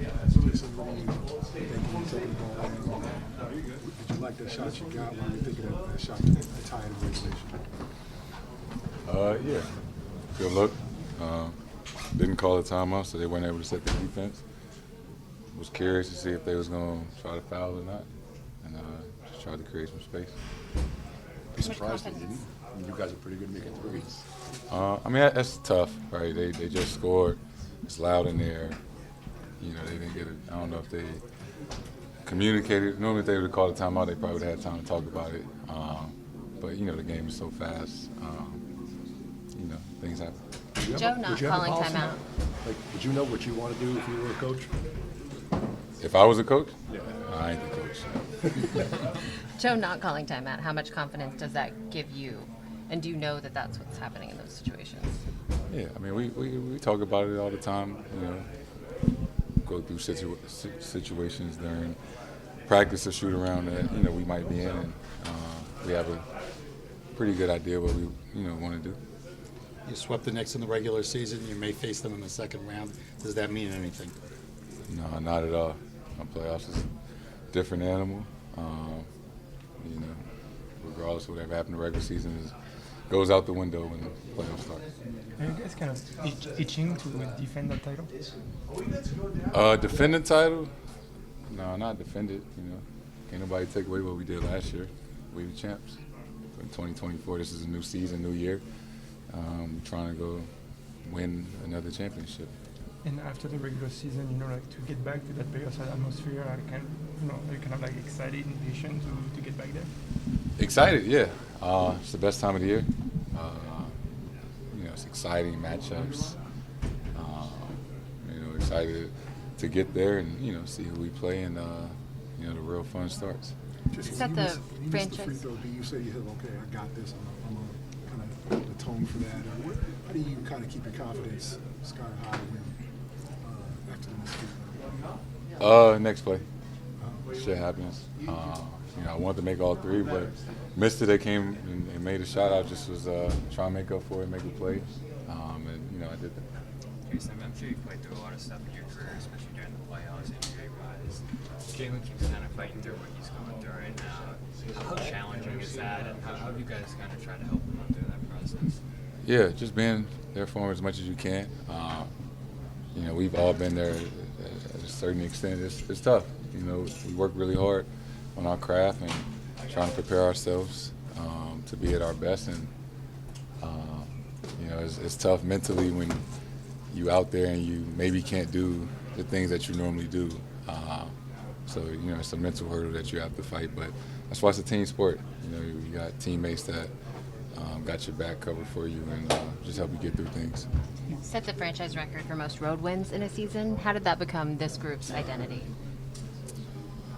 Jason, what do you think when you taking the ball in? Did you like that shot you got when you thinking of that shot to tie in regulation? Yeah, good look. Didn't call a timeout, so they weren't able to set the defense. Was curious to see if they was going to try to foul or not, and just tried to create some space. Be surprised they didn't. I mean, you guys are pretty good at making threes. I mean, that's tough, right? They just scored. It's loud in there. You know, they didn't get it. I don't know if they communicated. Normally, if they would have called a timeout, they probably would have had time to talk about it. But, you know, the game is so fast. You know, things happen. Joe not calling timeout. Like, would you know what you want to do if you were a coach? If I was a coach? Yeah. I ain't the coach. Joe not calling timeout, how much confidence does that give you? And do you know that that's what's happening in those situations? Yeah, I mean, we talk about it all the time, you know, go through situations during practice or shoot around that, you know, we might be in, and we have a pretty good idea what we, you know, want to do. You swept the Knicks in the regular season. You may face them in the second round. Does that mean anything? No, not at all. Playoffs is a different animal. You know, regardless of whatever happened in the regular season, goes out the window when the playoffs start. Are you guys kind of itching to defend that title? Defend the title? No, not defend it. You know, can't nobody take away what we did last year. We the champs. In 2024, this is a new season, new year. We're trying to go win another championship. And after the regular season, you know, like to get back to that playoffs atmosphere, are you kind of like excited, impatient to get back there? Excited, yeah. It's the best time of the year. You know, it's exciting matchups. You know, excited to get there and, you know, see who we play, and you know, the real fun starts. Is that the franchise? The free throw, do you say you have, okay, I got this, I'm going to kind of atone for that? Or how do you kind of keep your confidence sky high when after the mistake? Next play. Shit happens. You know, I wanted to make all three, but missed it. They came and made a shot. I just was trying to make up for it, make a play, and you know, I did that. Jayson, I'm sure you've played through a lot of stuff in your career, especially during the playoffs, injury-wise. Jaylen keeps kind of fighting through what he's going through right now. How challenging is that, and how have you guys kind of tried to help him through that process? Yeah, just being there for him as much as you can. You know, we've all been there at a certain extent. It's tough. You know, we work really hard on our craft and trying to prepare ourselves to be at our best. And you know, it's tough mentally when you out there and you maybe can't do the things that you normally do. So you know, it's a mental hurdle that you have to fight. But that's why it's a team sport. You know, you got teammates that got your back covered for you and just help you get through things. Set the franchise record for most road wins in a season. How did that become this group's identity?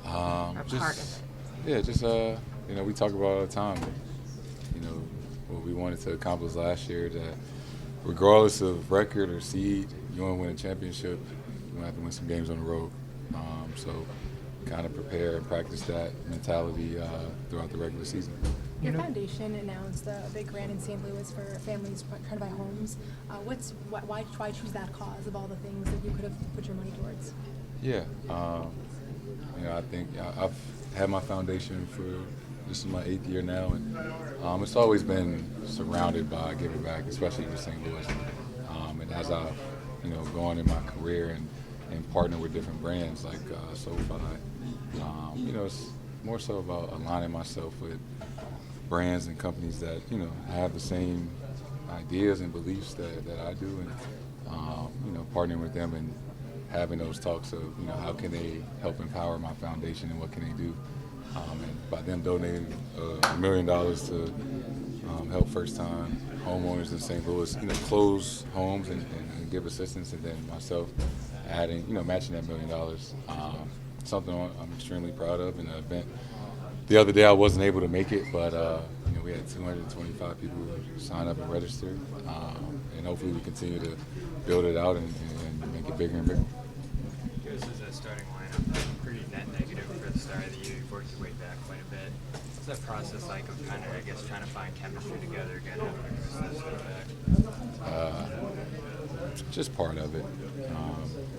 Or Just, part of it? yeah, just you know, we talk about it all the time. You know, what we wanted to accomplish last year, that regardless of record or seed, you want to win a championship, you want to have to win some games on the road. So kind of prepare and practice that mentality throughout the regular season. Your foundation announced a big grant in St. Louis for families trying to buy homes. Why choose that cause of all the things that you could have put your money towards? Yeah, you know, I think I've had my foundation for, this is my 8th year now, and it's always been surrounded by giving back, especially with St. Louis. And as I've, you know, gone in my career and partner with different brands like SoFi, you know, it's more so about aligning myself with brands and companies that, you know, have the same ideas and beliefs that I do, and you know, partnering with them and having those talks of, you know, how can they help empower my foundation and what can they do. And by them donating $1 million to help first-time homeowners in St. Louis, you know, close homes and give assistance, and then myself adding, you know, matching that $1 million. Something I'm extremely proud of. In the event the other day, I wasn't able to make it, but you know, we had 225 people sign up and register, and hopefully we continue to build it out and make it bigger and bigger. This is a starting lineup, pretty net negative for the start of the year. You've worked your way back quite a bit. What's that process like of kind of, I guess, trying to find chemistry together again after Chris back? just part of it.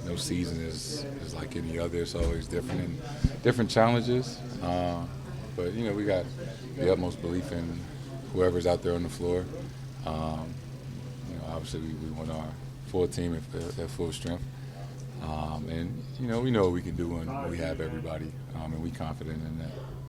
No season is like any other. It's always different and different challenges. But you know, we got the utmost belief in whoever's out there on the floor. You know, obviously we want our full team at full strength. And you know, we know what we can do when we have everybody, and we're confident in that.